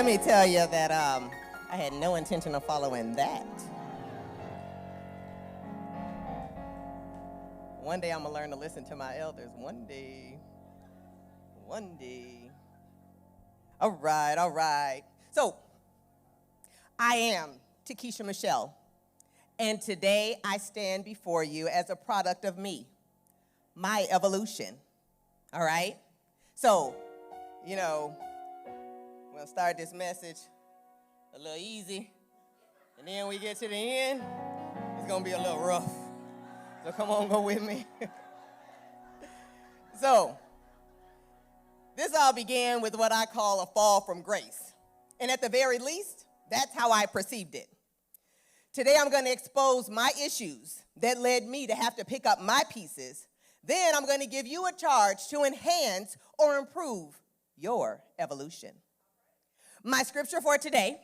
let me tell you that I had no intention of following that. One day I'm going to learn to listen to my elders. One day. All right. So, I am Takesha Michelle, and today I stand before you as a product of me, my evolution. All right? So, we're going to start this message a little easy, and then we get to the end, it's going to be a little rough. So come on, go with me. So, this all began with what I call a fall from grace. And at the very least, that's how I perceived it. Today I'm going to expose my issues that led me to have to pick up my pieces. Then I'm going to give you a charge to enhance or improve your evolution. My scripture for today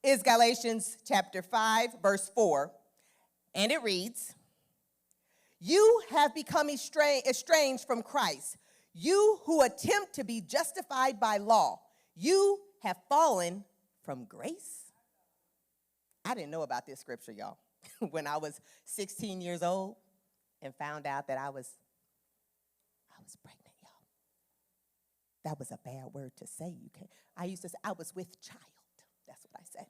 is Galatians chapter 5, verse 4, and it reads, "You have become estranged from Christ. You who attempt to be justified by law, you have fallen from grace." I didn't know about this scripture, y'all, when I was 16 years old and found out that I was pregnant, y'all. That was a bad word to say. I used to say I was with child. That's what I said.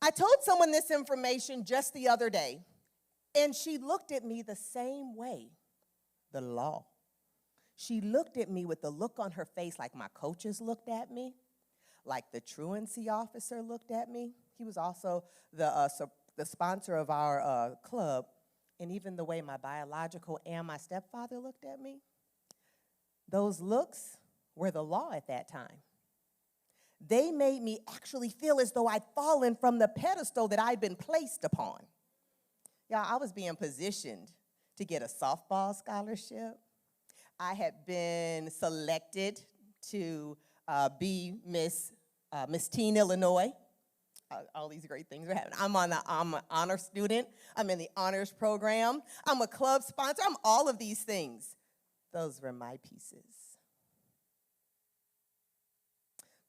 I told someone this information just the other day, and she looked at me the same way. The law. She looked at me with the look on her face like my coaches looked at me, like the truancy officer looked at me. He was also the sponsor of our club, and even the way my biological and my stepfather looked at me. Those looks were the law at that time. They made me actually feel as though I'd fallen from the pedestal that I'd been placed upon. Y'all, I was being positioned to get a softball scholarship. I had been selected to be Miss Teen Illinois. All these great things are happening. I'm an honor student. I'm in the honors program. I'm a club sponsor. I'm all of these things. Those were my pieces.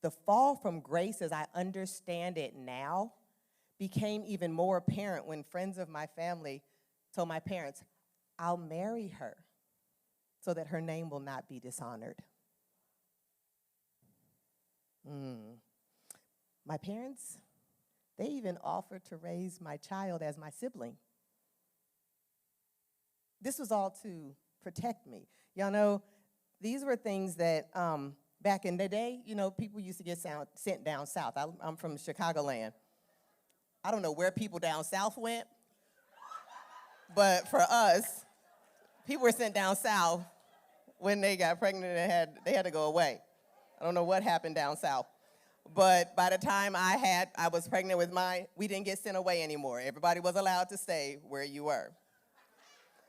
The fall from grace, as I understand it now, became even more apparent when friends of my family told my parents, "I'll marry her so that her name will not be dishonored." My parents, they even offered to raise my child as my sibling. This was all to protect me. Y'all know, these were things that back in the day, people used to get sent down south. I'm from Chicagoland. I don't know where people down south went, but for us, people were sent down south when they got pregnant and they had to go away. I don't know what happened down south. But by the time I was pregnant with mine, we didn't get sent away anymore. Everybody was allowed to stay where you were.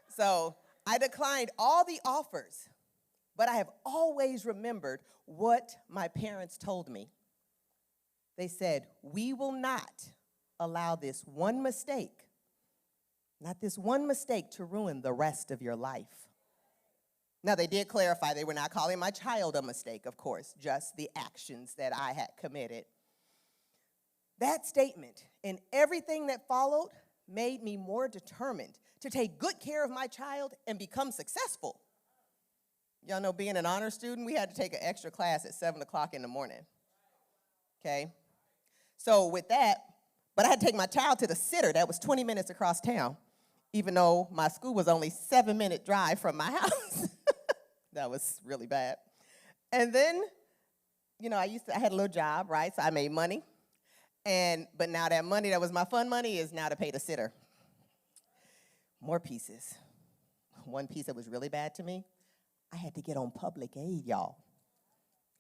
So I declined all the offers, but I have always remembered what my parents told me. They said, "We will not allow this one mistake, not this one mistake, to ruin the rest of your life." Now, they did clarify they were not calling my child a mistake, of course, just the actions that I had committed. That statement and everything that followed made me more determined to take good care of my child and become successful. Y'all know, being an honor student, we had to take an extra class at 7 o'clock in the morning, okay? So with that, but I had to take my child to the sitter that was 20 minutes across town, even though my school was only 7-minute drive from my house. That was really bad. And then, I had a little job, right? So I made money. But now that money that was my fun money is now to pay the sitter. More pieces. One piece that was really bad to me, I had to get on public aid, y'all.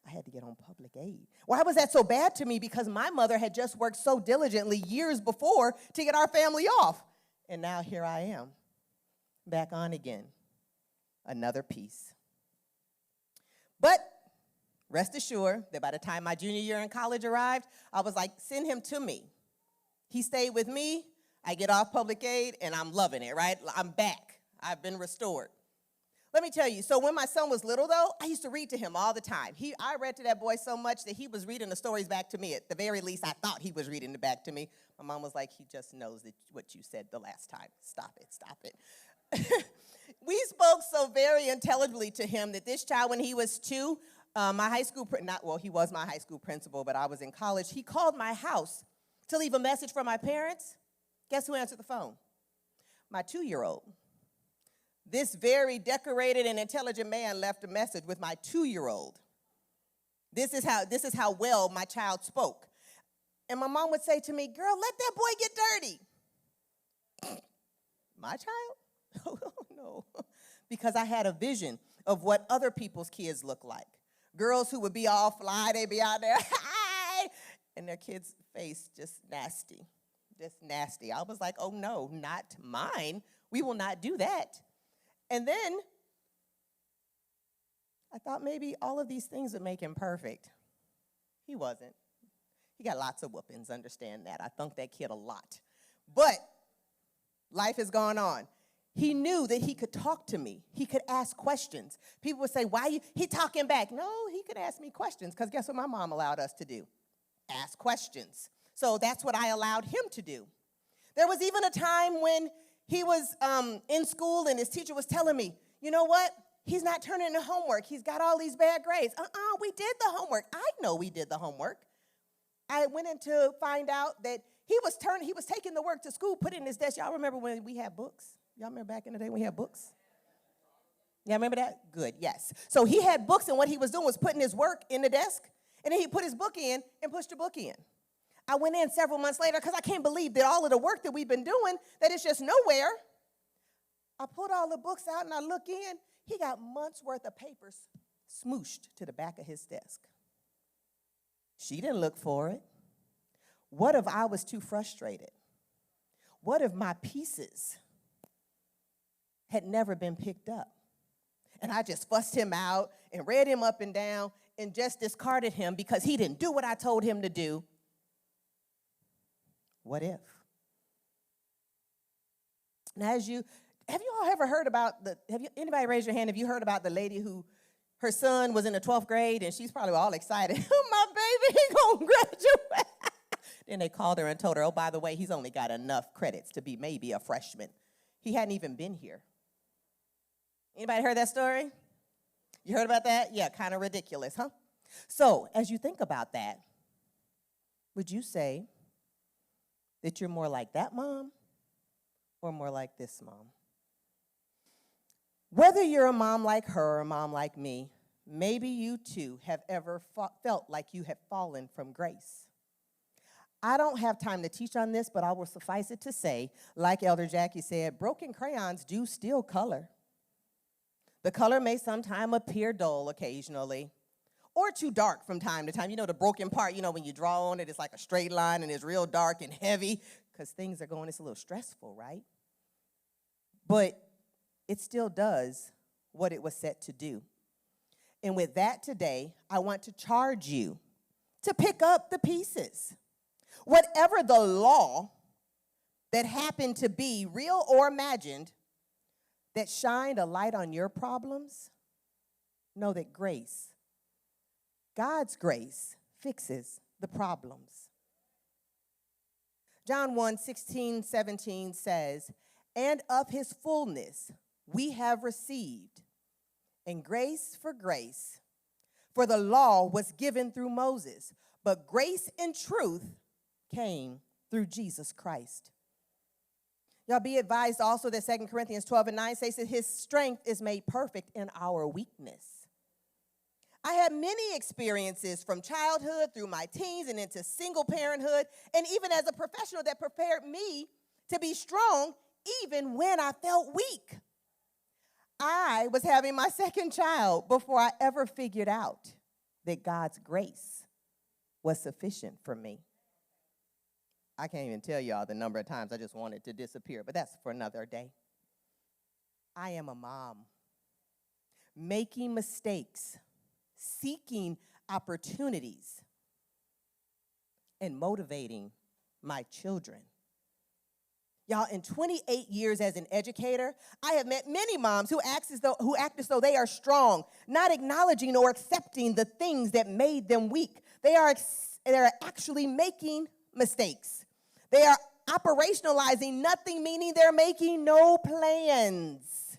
I had to get on public aid. Why was that so bad to me? Because my mother had just worked so diligently years before to get our family off. And now here I am, back on again. Another piece. But rest assured that by the time my junior year in college arrived, I was like, send him to me. He stayed with me. I get off public aid, and I'm loving it, right? I'm back. I've been restored. Let me tell you, so when my son was little, though, I used to read to him all the time. I read to that boy so much that he was reading the stories back to me. At the very least, I thought he was reading it back to me. My mom was like, he just knows what you said the last time. Stop it. We spoke so very intelligibly to him that this child, when he was 2, my high school, he was my high school principal, but I was in college. He called my house to leave a message for my parents. Guess who answered the phone? My 2-year-old. This very decorated and intelligent man left a message with my 2-year-old. This is how well my child spoke. And my mom would say to me, girl, let that boy get dirty. My child? Oh, no. Because I had a vision of what other people's kids look like. Girls who would be all fly, they'd be out there, hi, and their kid's face just nasty. I was like, oh, no, not mine. We will not do that. And then I thought maybe all of these things would make him perfect. He wasn't. He got lots of whoopings, understand that. I thunked that kid a lot. But life has gone on. He knew that he could talk to me. He could ask questions. People would say, he talking back? No, he could ask me questions, because guess what my mom allowed us to do? Ask questions. So that's what I allowed him to do. There was even a time when he was in school and his teacher was telling me, you know what? He's not turning in homework. He's got all these bad grades. We did the homework. I know we did the homework. I went in to find out that he was taking the work to school, put it in his desk. Y'all remember when we had books? Y'all remember back in the day when we had books? Y'all remember that? Good, yes. So he had books, and what he was doing was putting his work in the desk, and then he put his book in and pushed the book in. I went in several months later because I can't believe that all of the work that we've been doing, that it's just nowhere. I pulled all the books out and I look in. He got months' worth of papers smooshed to the back of his desk. She didn't look for it. What if I was too frustrated? What if my pieces had never been picked up? And I just fussed him out and read him up and down and just discarded him because he didn't do what I told him to do. What if? Now, have you all ever heard about anybody raise your hand, have you heard about the lady who, her son was in the 12th grade and she's probably all excited, my baby, he gonna graduate. Then they called her and told her, oh, by the way, he's only got enough credits to be maybe a freshman. He hadn't even been here. Anybody heard that story? You heard about that? Yeah, kind of ridiculous, huh? So, as you think about that, would you say that you're more like that mom or more like this mom? Whether you're a mom like her or a mom like me, maybe you too have ever felt like you have fallen from grace. I don't have time to teach on this, but I will suffice it to say, like Elder Jackie said, broken crayons do still color. The color may sometimes appear dull occasionally, or too dark from time to time. You know, the broken part, when you draw on it, it's like a straight line and it's real dark and heavy because things are going, it's a little stressful, right? But it still does what it was set to do. And with that today, I want to charge you to pick up the pieces. Whatever the law that happened to be, real or imagined, that shined a light on your problems, know that grace, God's grace, fixes the problems. John 1:16-17 says, and of his fullness we have received, and grace for grace. For the law was given through Moses, but grace and truth came through Jesus Christ. Y'all be advised also that 2 Corinthians 12:9 says that his strength is made perfect in our weakness. I had many experiences from childhood through my teens and into single parenthood, and even as a professional that prepared me to be strong even when I felt weak. I was having my second child before I ever figured out that God's grace was sufficient for me. I can't even tell y'all the number of times I just wanted to disappear, but that's for another day. I am a mom, making mistakes, seeking opportunities, and motivating my children. Y'all, in 28 years as an educator, I have met many moms who act as though they are strong, not acknowledging or accepting the things that made them weak. They are actually making mistakes. They are operationalizing nothing, meaning they're making no plans.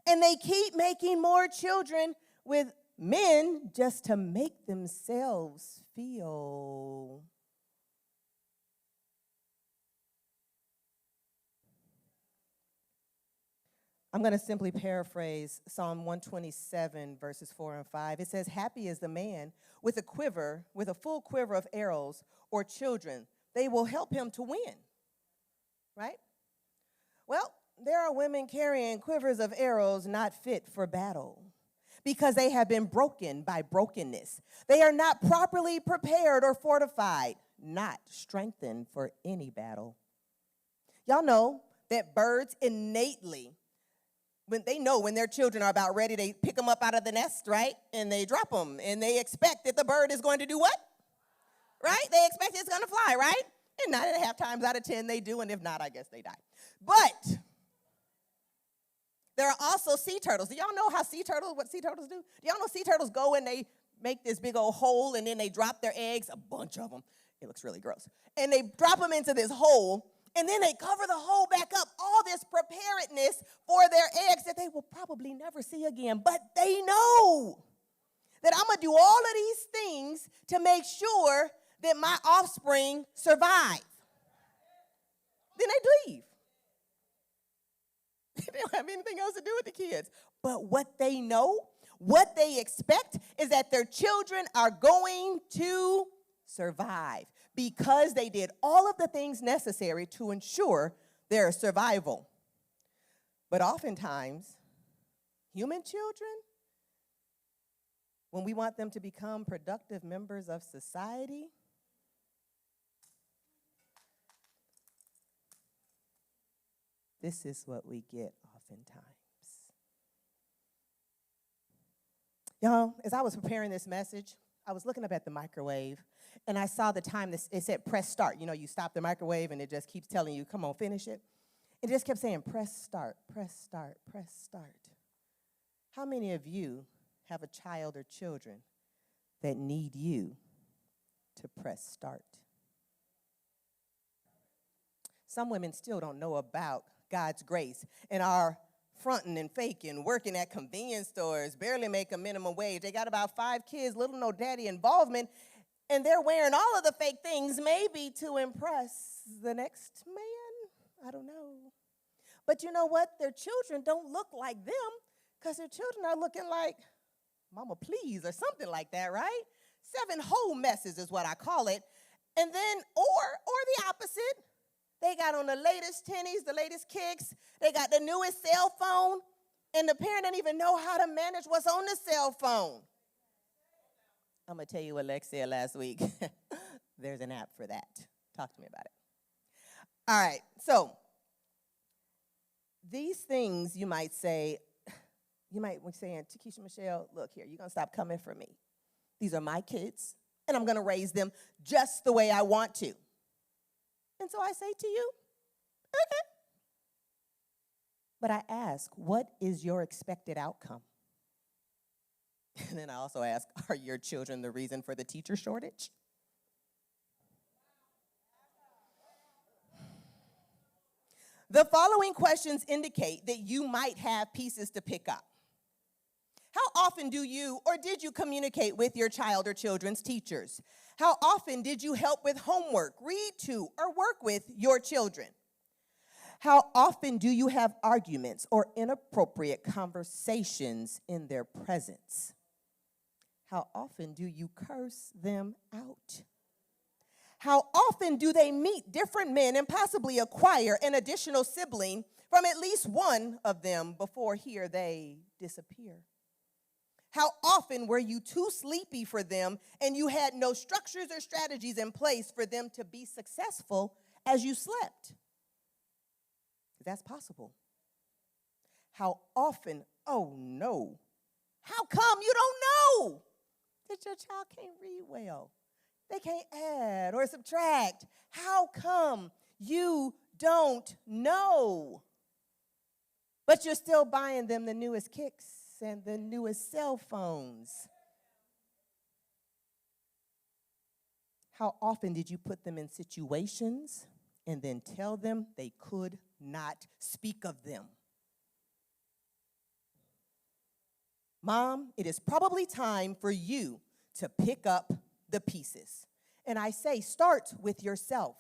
And they keep making more children with men just to make themselves feel. I'm going to simply paraphrase Psalm 127, verses 4 and 5. It says, happy is the man with a full quiver of arrows or children. They will help him to win, right? Well, there are women carrying quivers of arrows not fit for battle because they have been broken by brokenness. They are not properly prepared or fortified, not strengthened for any battle. Y'all know that birds innately, when their children are about ready, they pick them up out of the nest, right? And they drop them, and they expect that the bird is going to do what? Right? They expect it's going to fly, right? And 9.5 times out of 10 they do, and if not, I guess they die. But there are also sea turtles. Do y'all know what sea turtles do? Do y'all know sea turtles go and they make this big old hole, and then they drop their eggs, a bunch of them. It looks really gross. And they drop them into this hole, and then they cover the hole back up, all this preparedness for their eggs that they will probably never see again. But they know that I'm going to do all of these things to make sure that my offspring survive. Then they leave. They don't have anything else to do with the kids. But what they know, what they expect is that their children are going to survive because they did all of the things necessary to ensure their survival. But oftentimes, human children, when we want them to become productive members of society, this is what we get oftentimes. Y'all, as I was preparing this message, I was looking up at the microwave, and I saw the time it said press start. You know, you stop the microwave, and it just keeps telling you, come on, finish it. It just kept saying press start, press start, press start. How many of you have a child or children that need you to press start? Some women still don't know about God's grace and are fronting and faking, working at convenience stores, barely make a minimum wage. They got about 5 kids, little no daddy involvement, and they're wearing all of the fake things maybe to impress the next man. I don't know. But you know what? Their children don't look like them because their children are looking like, Mama, please, or something like that, right? 7 whole messes is what I call it. And then, or the opposite. They got on the latest tennies, the latest kicks. They got the newest cell phone. And the parent didn't even know how to manage what's on the cell phone. I'm going to tell you what Lex said last week. There's an app for that. Talk to me about it. All right. So these things you might say, be saying, Takesha Michelle, look here, you're going to stop coming for me. These are my kids, and I'm going to raise them just the way I want to. And so I say to you, okay. But I ask, what is your expected outcome? And then I also ask, are your children the reason for the teacher shortage? The following questions indicate that you might have pieces to pick up. How often do you or did you communicate with your child or children's teachers? How often did you help with homework, read to, or work with your children? How often do you have arguments or inappropriate conversations in their presence? How often do you curse them out? How often do they meet different men and possibly acquire an additional sibling from at least one of them before here they disappear? How often were you too sleepy for them and you had no structures or strategies in place for them to be successful as you slept? That's possible. How often, oh no, how come you don't know that your child can't read well? They can't add or subtract. How come you don't know. But you're still buying them the newest kicks and the newest cell phones. How often did you put them in situations and then tell them they could not speak of them? Mom, it is probably time for you to pick up the pieces. And I say, start with yourself.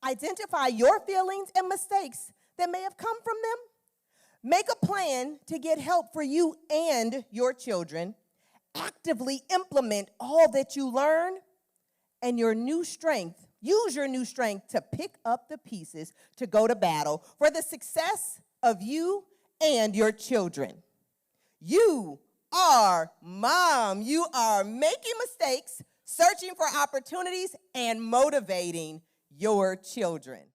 Identify your feelings and mistakes that may have come from them. Make a plan to get help for you and your children. Actively implement all that you learn, and your new strength, use your new strength to pick up the pieces to go to battle for the success of you and your children. You are mom. You are making mistakes, searching for opportunities, and motivating your children.